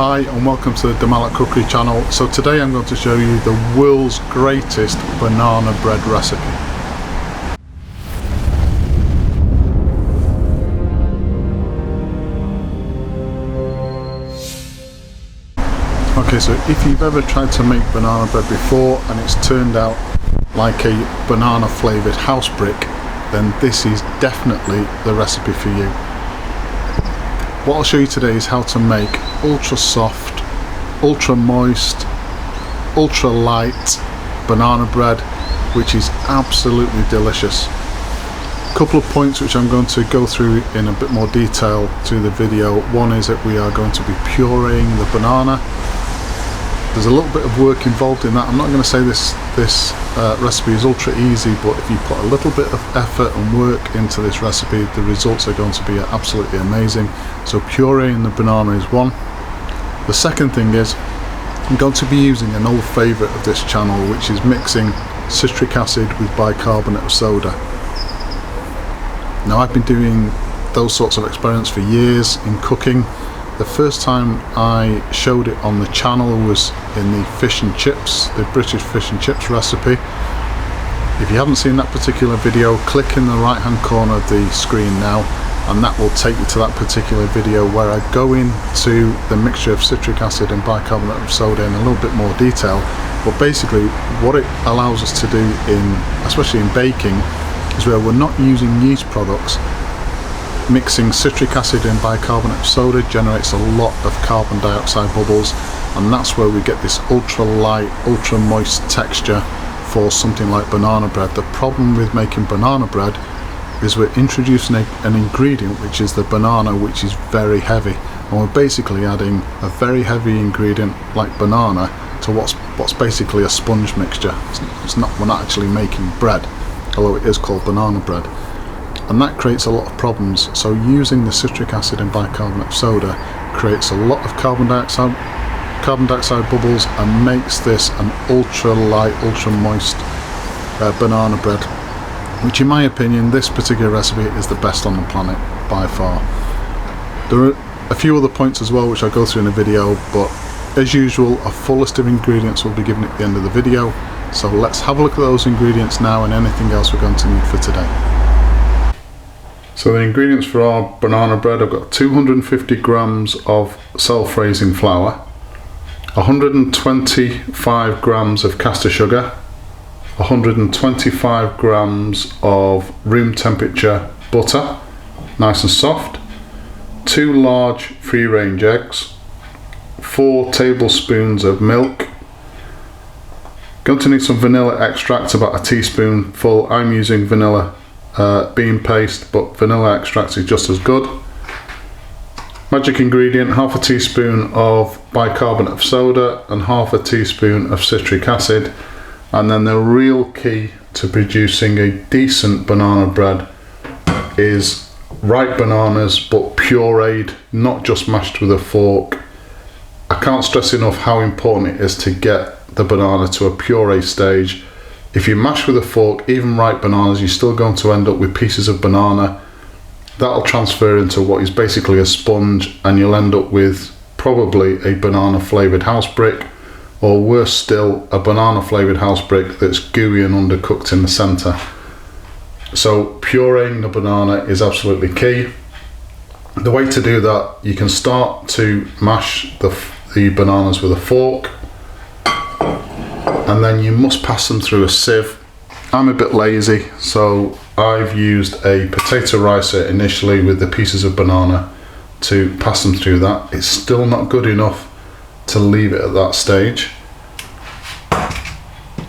Hi and welcome to the Malat cookery channel. So today I'm going to show you the world's greatest banana bread recipe. Okay, so if you've ever tried to make banana bread before and it's turned out like a banana flavoured house brick, then this is definitely the recipe for you. What I'll show you today is how to make ultra soft, ultra moist, ultra light banana bread, which is absolutely delicious. A couple of points which I'm going to go through in a bit more detail through the video. One is that we are going to be pureeing the banana. There's a little bit of work involved in that. I'm not going to say this recipe is ultra easy, but if you put a little bit of effort and work into this recipe, the results are going to be absolutely amazing. So pureeing the banana is one. The second thing is I'm going to be using an old favourite of this channel, which is mixing citric acid with bicarbonate of soda. Now, I've been doing those sorts of experiments for years in cooking. The first time I showed it on the channel was in the fish and chips, the British fish and chips recipe. If you haven't seen that particular video, click in the right hand corner of the screen now and that will take you to that particular video where I go into the mixture of citric acid and bicarbonate of soda in a little bit more detail. But basically what it allows us to do, especially in baking, is where we're not using yeast products. Mixing citric acid and bicarbonate of soda generates a lot of carbon dioxide bubbles, and that's where we get this ultra light, ultra moist texture for something like banana bread. The problem with making banana bread is we're introducing an ingredient, which is the banana, which is very heavy, and we're basically adding a very heavy ingredient like banana to what's basically a sponge mixture. We're not actually making bread, although it is called banana bread. And that creates a lot of problems. So using the citric acid and bicarbonate of soda creates a lot of carbon dioxide bubbles and makes this an ultra light, ultra moist banana bread, which in my opinion this particular recipe is the best on the planet by far. There are a few other points as well which I'll go through in the video, but as usual a full list of ingredients will be given at the end of the video. So let's have a look at those ingredients now and anything else we're going to need for today. So the ingredients for our banana bread, I've got 250 grams of self-raising flour, 125 grams of caster sugar, 125 grams of room temperature butter, nice and soft, 2 large free range eggs, 4 tablespoons of milk. Going to need some vanilla extract, about a teaspoonful. I'm using vanilla bean paste, but vanilla extract is just as good. Magic ingredient, half a teaspoon of bicarbonate of soda and half a teaspoon of citric acid. And then the real key to producing a decent banana bread is ripe bananas, but pureed, not just mashed with a fork. I can't stress enough how important it is to get the banana to a puree stage. If you mash with a fork, even ripe bananas, you're still going to end up with pieces of banana. That'll transfer into what is basically a sponge, and you'll end up with probably a banana flavoured house brick, or worse still, a banana flavoured house brick that's gooey and undercooked in the centre. So pureeing the banana is absolutely key. The way to do that, you can start to mash the bananas with a fork, and then you must pass them through a sieve. I'm a bit lazy, so I've used a potato ricer initially with the pieces of banana to pass them through that. It's still not good enough to leave it at that stage.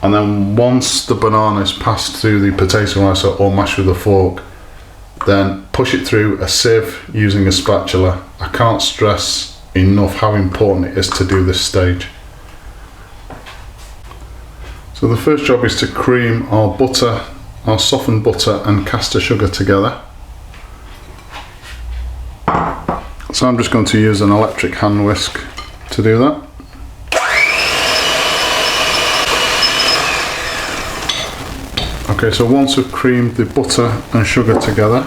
And then once the banana is passed through the potato ricer or mashed with a fork, then push it through a sieve using a spatula. I can't stress enough how important it is to do this stage. So the first job is to cream our butter, our softened butter and caster sugar together. So I'm just going to use an electric hand whisk to do that. Okay, so once we've creamed the butter and sugar together,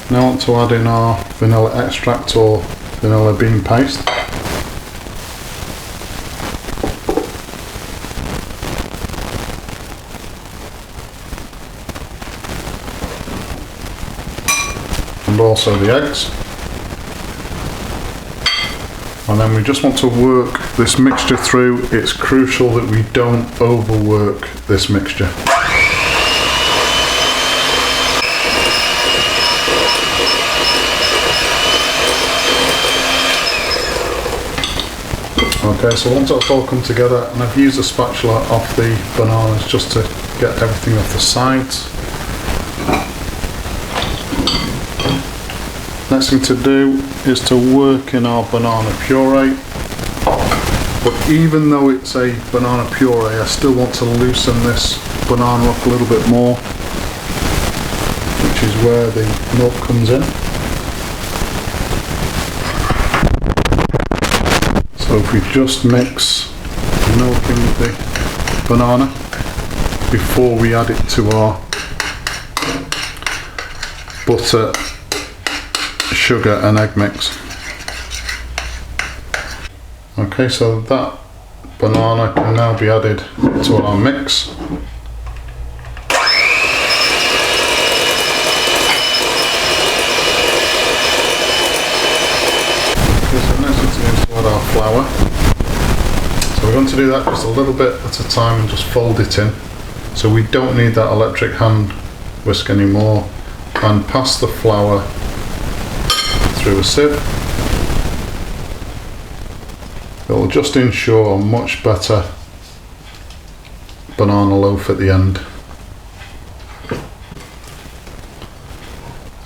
now I want to add in our vanilla extract or vanilla bean paste. and also the eggs. And then we just want to work this mixture through. It's crucial that we don't overwork this mixture. Okay, so once that's all come together, and I've used a spatula off the bananas just to get everything off the sides. Next thing to do is to work in our banana puree. But even though it's a banana puree, I still want to loosen this banana up a little bit more, which is where the milk comes in. So if we just mix the milk in with the banana before we add it to our butter, sugar and egg mix. Okay, so that banana can now be added to our mix. Our flour. So we're going to do that just a little bit at a time and just fold it in. So we don't need that electric hand whisk anymore, and pass the flour through a sieve. It will just ensure a much better banana loaf at the end.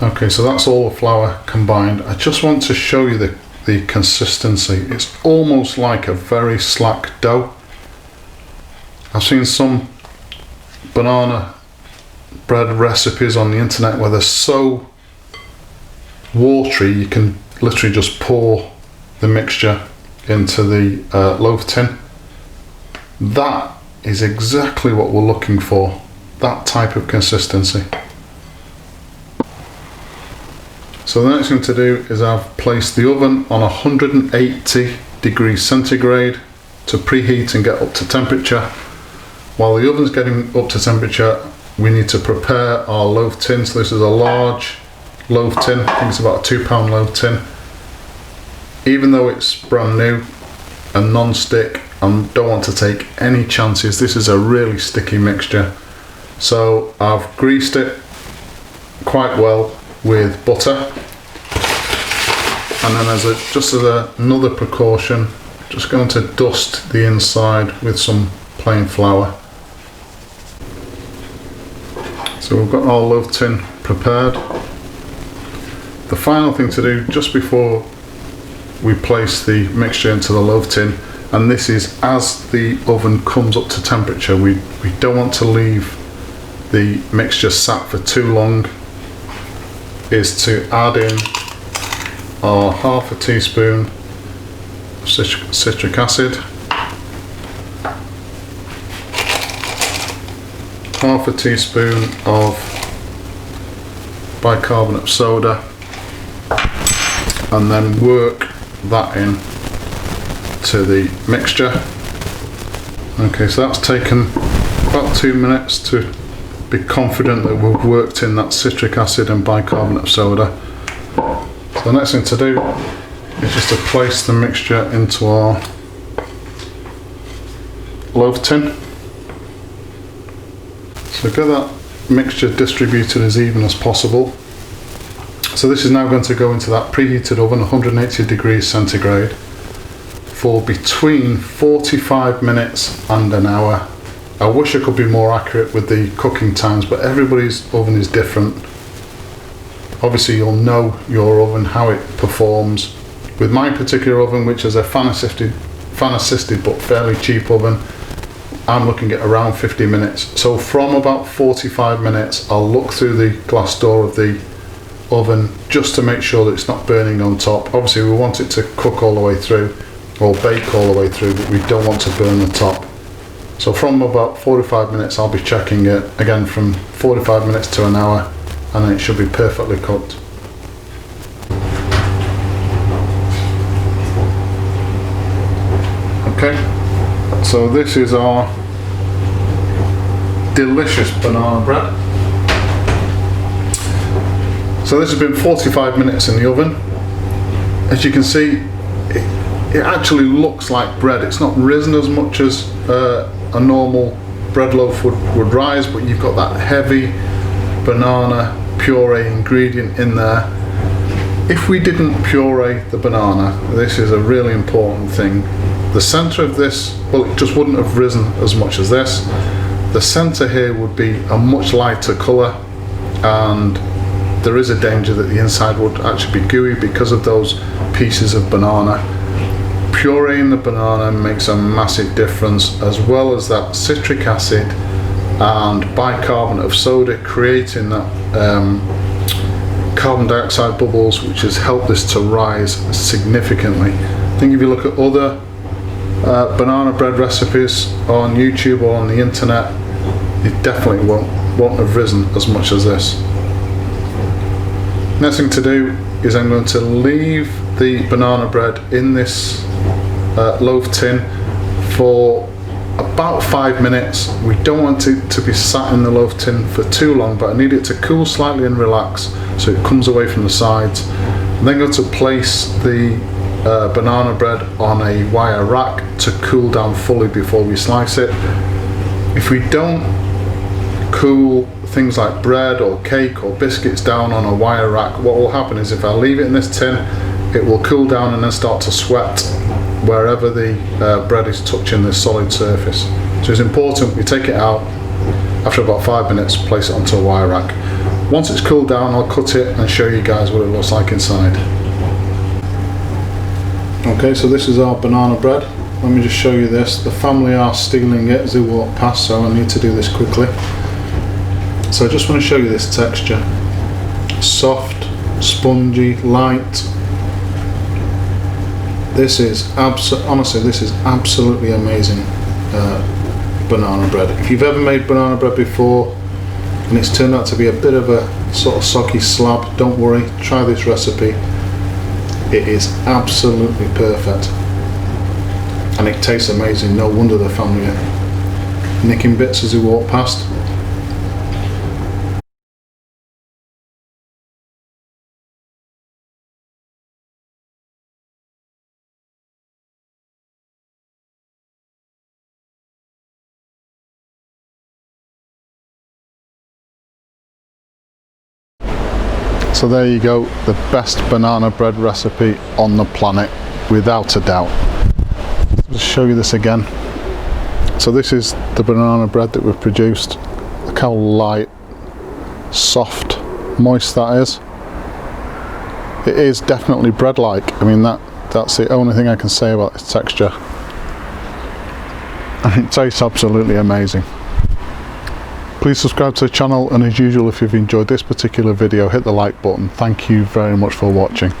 Okay, so that's all the flour combined. I just want to show you the consistency. It's almost like a very slack dough. I've seen some banana bread recipes on the internet where they're so watery you can literally just pour the mixture into the loaf tin. That is exactly what we're looking for, that type of consistency. So the next thing to do is I've placed the oven on 180 degrees centigrade to preheat and get up to temperature. While the oven's getting up to temperature, we need to prepare our loaf tin. So this is a large loaf tin, I think it's about a 2-pound loaf tin. Even though it's brand new and non-stick, I don't want to take any chances. This is a really sticky mixture. So I've greased it quite well with butter, and then just as another precaution, just going to dust the inside with some plain flour. So we've got our loaf tin prepared. The final thing to do just before we place the mixture into the loaf tin, and this is as the oven comes up to temperature, we don't want to leave the mixture sat for too long, is to add in our half a teaspoon of citric acid, half a teaspoon of bicarbonate of soda, and then work that in to the mixture. Okay, so that's taken about 2 minutes to be confident that we've worked in that citric acid and bicarbonate of soda. So the next thing to do is just to place the mixture into our loaf tin. So get that mixture distributed as even as possible. So this is now going to go into that preheated oven, 180 degrees centigrade, for between 45 minutes and an hour. I wish I could be more accurate with the cooking times, but everybody's oven is different. Obviously you'll know your oven, how it performs. With my particular oven, which is a fan assisted but fairly cheap oven, I'm looking at around 50 minutes. So from about 45 minutes, I'll look through the glass door of the oven just to make sure that it's not burning on top. Obviously we want it to cook all the way through, or bake all the way through, but we don't want to burn the top. So from about 45 minutes I'll be checking it again, from 45 minutes to an hour, and then it should be perfectly cooked. Okay, so this is our delicious banana bread. So this has been 45 minutes in the oven. As you can see, it actually looks like bread. It's not risen as much as a normal bread loaf would rise, but you've got that heavy banana puree ingredient in there. If we didn't puree the banana, this is a really important thing. The center of this, well, it just wouldn't have risen as much as this. The center here would be a much lighter color, and there is a danger that the inside would actually be gooey because of those pieces of banana. Pureeing the banana makes a massive difference, as well as that citric acid and bicarbonate of soda creating that carbon dioxide bubbles, which has helped this to rise significantly. I think if you look at other banana bread recipes on YouTube or on the internet, it definitely won't have risen as much as this. Next thing to do is I'm going to leave the banana bread in this loaf tin for about 5 minutes. We don't want it to be sat in the loaf tin for too long, but I need it to cool slightly and relax so it comes away from the sides. I'm then going to place the banana bread on a wire rack to cool down fully before we slice it. If we don't cool things like bread or cake or biscuits down on a wire rack, what will happen is if I leave it in this tin, it will cool down and then start to sweat wherever the bread is touching this solid surface. So it's important we take it out after about 5 minutes, place it onto a wire rack. Once it's cooled down, I'll cut it and show you guys what it looks like inside. Okay, so this is our banana bread. Let me just show you this. The family are stealing it as they walk past, so I need to do this quickly. So I just want to show you this texture. Soft, spongy, light. This is honestly, this is absolutely amazing banana bread. If you've ever made banana bread before and it's turned out to be a bit of a sort of soggy slab, don't worry, try this recipe. It is absolutely perfect and it tastes amazing. No wonder the family are nicking bits as we walk past. So there you go, the best banana bread recipe on the planet, without a doubt. Let's show you this again. So this is the banana bread that we've produced. Look how light, soft, moist that is. It is definitely bread-like. I mean, that's the only thing I can say about its texture. And it tastes absolutely amazing. Please subscribe to the channel, and as usual, if you've enjoyed this particular video, hit the like button. Thank you very much for watching.